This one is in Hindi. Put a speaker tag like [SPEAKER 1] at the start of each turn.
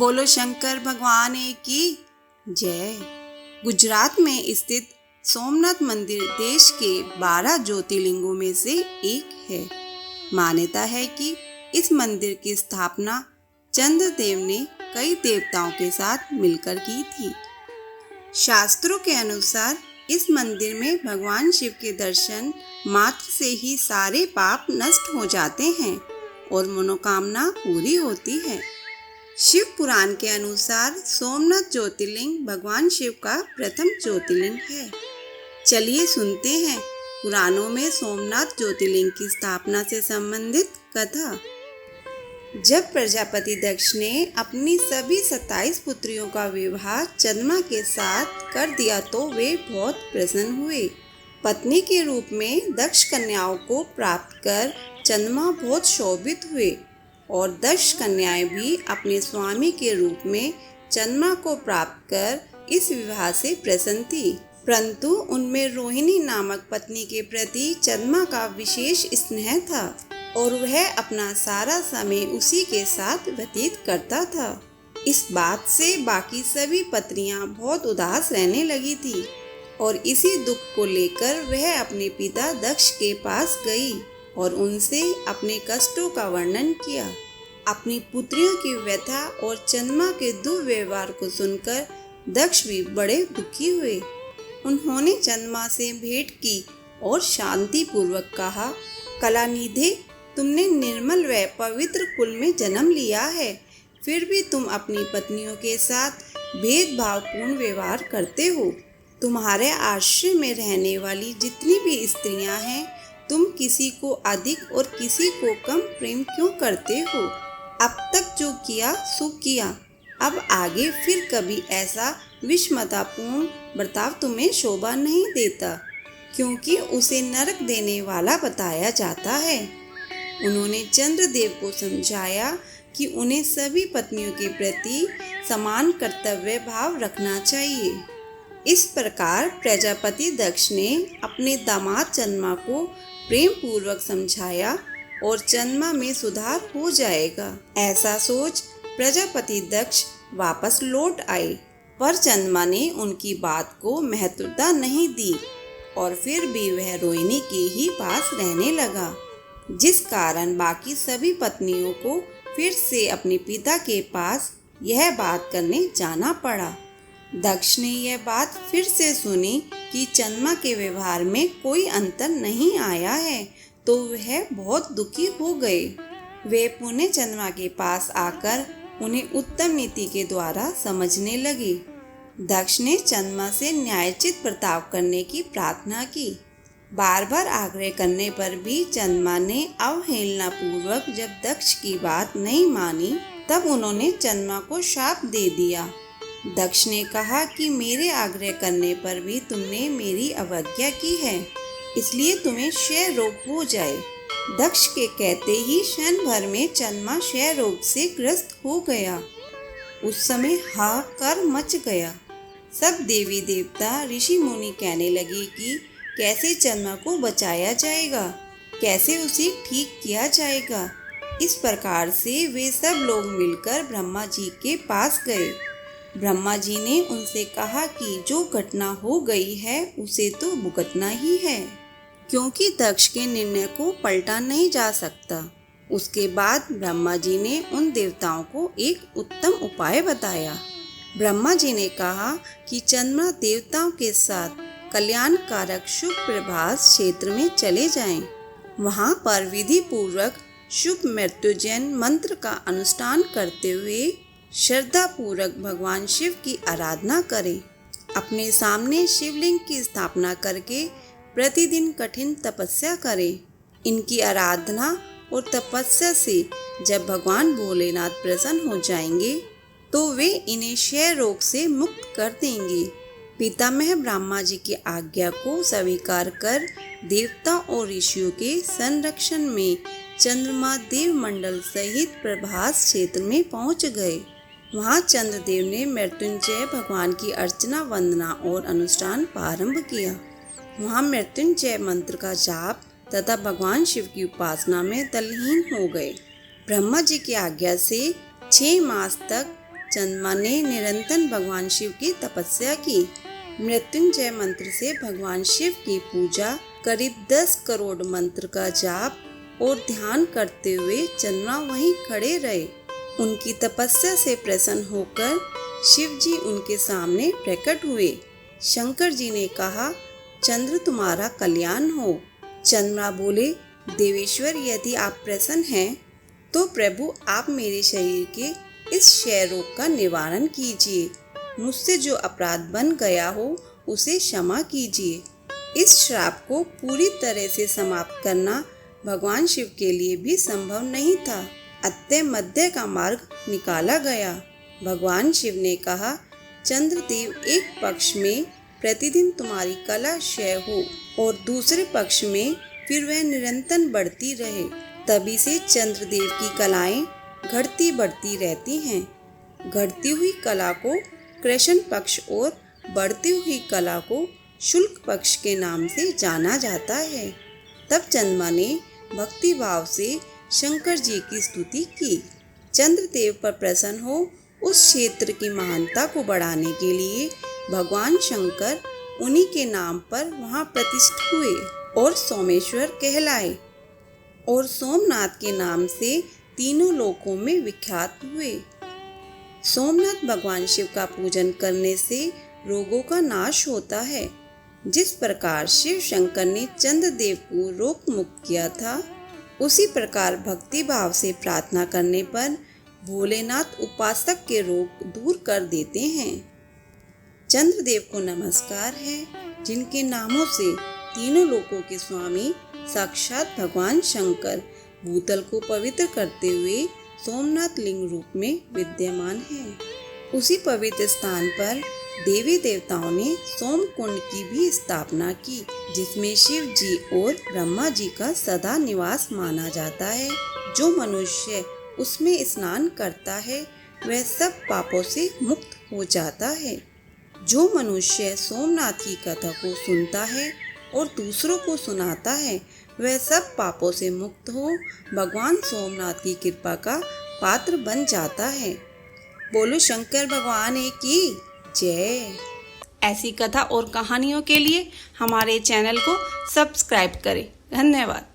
[SPEAKER 1] बोलो शंकर भगवान की जय। गुजरात में स्थित सोमनाथ मंदिर देश के 12 ज्योतिर्लिंगों में से एक है। मान्यता है कि इस मंदिर की स्थापना चंद्रदेव ने कई देवताओं के साथ मिलकर की थी। शास्त्रों के अनुसार इस मंदिर में भगवान शिव के दर्शन मात्र से ही सारे पाप नष्ट हो जाते हैं और मनोकामना पूरी होती है। शिव पुराण के अनुसार सोमनाथ ज्योतिर्लिंग भगवान शिव का प्रथम ज्योतिर्लिंग है। चलिए सुनते हैं पुराणों में सोमनाथ ज्योतिर्लिंग की स्थापना से संबंधित कथा। जब प्रजापति दक्ष ने अपनी सभी 27 पुत्रियों का विवाह चंद्रमा के साथ कर दिया तो वे बहुत प्रसन्न हुए। पत्नी के रूप में दक्ष कन्याओं को प्राप्त कर चंद्रमा बहुत शोभित हुए और दक्ष कन्याएं भी अपने स्वामी के रूप में चंद्रमा को प्राप्त कर इस विवाह से प्रसन्न थी। परंतु उनमें रोहिणी नामक पत्नी के प्रति चंद्रमा का विशेष स्नेह था और वह अपना सारा समय उसी के साथ व्यतीत करता था। इस बात से बाकी सभी पत्नियां बहुत उदास रहने लगी थी और इसी दुख को लेकर वह अपने पिता दक्ष के पास गई और उनसे अपने कष्टों का वर्णन किया। अपनी पुत्रियों की व्यथा और चंद्रमा के दुर्व्यवहार को सुनकर दक्ष भी बड़े दुखी हुए। उन्होंने चंद्रमा से भेंट की और शांति पूर्वक कहा, कलानिधे, तुमने निर्मल व पवित्र कुल में जन्म लिया है, फिर भी तुम अपनी पत्नियों के साथ भेदभावपूर्ण व्यवहार करते हो। तुम्हारे आश्रय में रहने वाली जितनी भी स्त्रियां हैं, तुम किसी को अधिक और किसी को कम प्रेम क्यों करते हो? अब तक जो किया सो किया, अब आगे फिर कभी ऐसा विषमतापूर्ण बर्ताव तुम्हें शोभा नहीं देता, क्योंकि उसे नरक देने वाला बताया जाता है। उन्होंने चंद्रदेव को समझाया कि उन्हें सभी पत्नियों के प्रति समान कर्तव्य भाव रखना चाहिए। इस प्रकार प्रजापति दक्ष ने अपने दामाद चंद्रमा को प्रेम पूर्वक समझाया और चंद्रमा में सुधार हो जाएगा। ऐसा सोच प्रजापति दक्ष वापस लौट आए, पर चंद्रमा ने उनकी बात को महत्वता नहीं दी और फिर भी वह रोहिणी के ही पास रहने लगा, जिस कारण बाकी सभी पत्नियों को फिर से अपने पिता के पास यह बात करने जाना पड़ा। दक्ष ने यह बात फिर से सुनी कि चंद्रमा के व्यवहार में कोई अंतर नहीं आया है, तो वह बहुत दुखी हो गए। वे पुनः चंद्रमा के पास आकर उन्हें उत्तम नीति के द्वारा समझने लगे। दक्ष ने चंद्रमा से न्यायोचित बर्ताव करने की प्रार्थना की। बार बार आग्रह करने पर भी चंद्रमा ने अवहेलना पूर्वक जब दक्ष की बात नहीं मानी, तब उन्होंने चंद्रमा को शाप दे दिया। दक्ष ने कहा कि मेरे आग्रह करने पर भी तुमने मेरी अवज्ञा की है, इसलिए तुम्हें क्षय रोग हो जाए। दक्ष के कहते ही क्षण भर में चंद्रमा क्षय रोग से ग्रस्त हो गया। उस समय हाहाकार मच गया। सब देवी देवता ऋषि मुनि कहने लगे कि कैसे चंद्रमा को बचाया जाएगा, कैसे उसे ठीक किया जाएगा। इस प्रकार से वे सब लोग मिलकर ब्रह्मा जी के पास गए। ब्रह्मा जी ने उनसे कहा कि जो घटना हो गई है उसे तो भुगतना ही है, क्योंकि दक्ष के निर्णय को पलटा नहीं जा सकता। उसके बाद ब्रह्मा जी ने उन देवताओं को एक उत्तम उपाय बताया। ब्रह्मा जी ने कहा कि चंद्रमा देवताओं के साथ कल्याणकारक शुभ प्रभास क्षेत्र में चले जाएं। वहां पर विधि पूर्वक शुभ मृत्युंजय मंत्र का अनुष्ठान करते हुए श्रद्धा पूर्वक भगवान शिव की आराधना करें। अपने सामने शिवलिंग की स्थापना करके प्रतिदिन कठिन तपस्या करें। इनकी आराधना और तपस्या से जब भगवान भोलेनाथ प्रसन्न हो जाएंगे तो वे इन्हें क्षय रोग से मुक्त कर देंगे। पितामह ब्रह्मा जी की आज्ञा को स्वीकार कर देवता और ऋषियों के संरक्षण में चंद्रमा देव मंडल सहित प्रभास क्षेत्र में पहुंच गए। वहां चंद्रदेव ने मृत्युंजय भगवान की अर्चना, वंदना और अनुष्ठान प्रारंभ किया। वहां मृत्युंजय मंत्र का जाप तथा भगवान शिव की उपासना में तल्लीन हो गए। ब्रह्मा जी की आज्ञा से 6 मास तक चंद्रमा ने निरंतर भगवान शिव की तपस्या की। मृत्युंजय मंत्र से भगवान शिव की पूजा, करीब 10 करोड़ मंत्र का जाप और ध्यान करते हुए चंद्रमा वहीं खड़े रहे। उनकी तपस्या से प्रसन्न होकर शिव जी उनके सामने प्रकट हुए। शंकर जी ने कहा, चंद्र तुम्हारा कल्याण हो। चंद्रमा बोले, देवेश्वर यदि आप प्रसन्न हैं तो प्रभु आप मेरे शरीर के इस क्षय रोग का निवारण कीजिए। मुझसे जो अपराध बन गया हो उसे क्षमा कीजिए। इस श्राप को पूरी तरह से समाप्त करना भगवान शिव के लिए भी संभव नहीं था। अतः मध्य का मार्ग निकाला गया। भगवान शिव ने कहा, चंद्रदेव एक पक्ष में प्रतिदिन तुम्हारी कला क्षय हो और दूसरे पक्ष में फिर वह निरंतर बढ़ती रहे। तभी से चंद्रदेव की कलाएं घटती बढ़ती रहती हैं। घटती हुई कला को कृष्ण पक्ष और बढ़ती हुई कला को शुक्ल पक्ष के नाम से जाना जाता है। तब चंद्रमा ने भक्ति भाव से शंकर जी की स्तुति की। चंद्रदेव पर प्रसन्न हो उस क्षेत्र की महानता को बढ़ाने के लिए भगवान शंकर उन्हीं के नाम पर वहां प्रतिष्ठित हुए और सोमेश्वर कहलाए और सोमनाथ के नाम से तीनों लोकों में विख्यात हुए। सोमनाथ भगवान शिव का पूजन करने से रोगों का नाश होता है। जिस प्रकार शिव शंकर ने चंद्रदेव को रोग मुक्त किया था, उसी प्रकार भक्ति भाव से प्रार्थना करने पर भोलेनाथ उपासक के रोग दूर कर देते हैं। चंद्रदेव को नमस्कार है, जिनके नामों से तीनों लोकों के स्वामी साक्षात भगवान शंकर भूतल को पवित्र करते हुए सोमनाथ लिंग रूप में विद्यमान है। उसी पवित्र स्थान पर देवी देवताओं ने सोम कुंड की भी स्थापना की, जिसमें शिव जी और ब्रह्मा जी का सदा निवास माना जाता है। जो मनुष्य उसमें स्नान करता है वह सब पापों से मुक्त हो जाता है। जो मनुष्य सोमनाथ की कथा को सुनता है और दूसरों को सुनाता है वह सब पापों से मुक्त हो भगवान सोमनाथ की कृपा का पात्र बन जाता है। बोलो शंकर भगवान की जय। ऐसी कथा और कहानियों के लिए हमारे चैनल को सब्सक्राइब करें। धन्यवाद।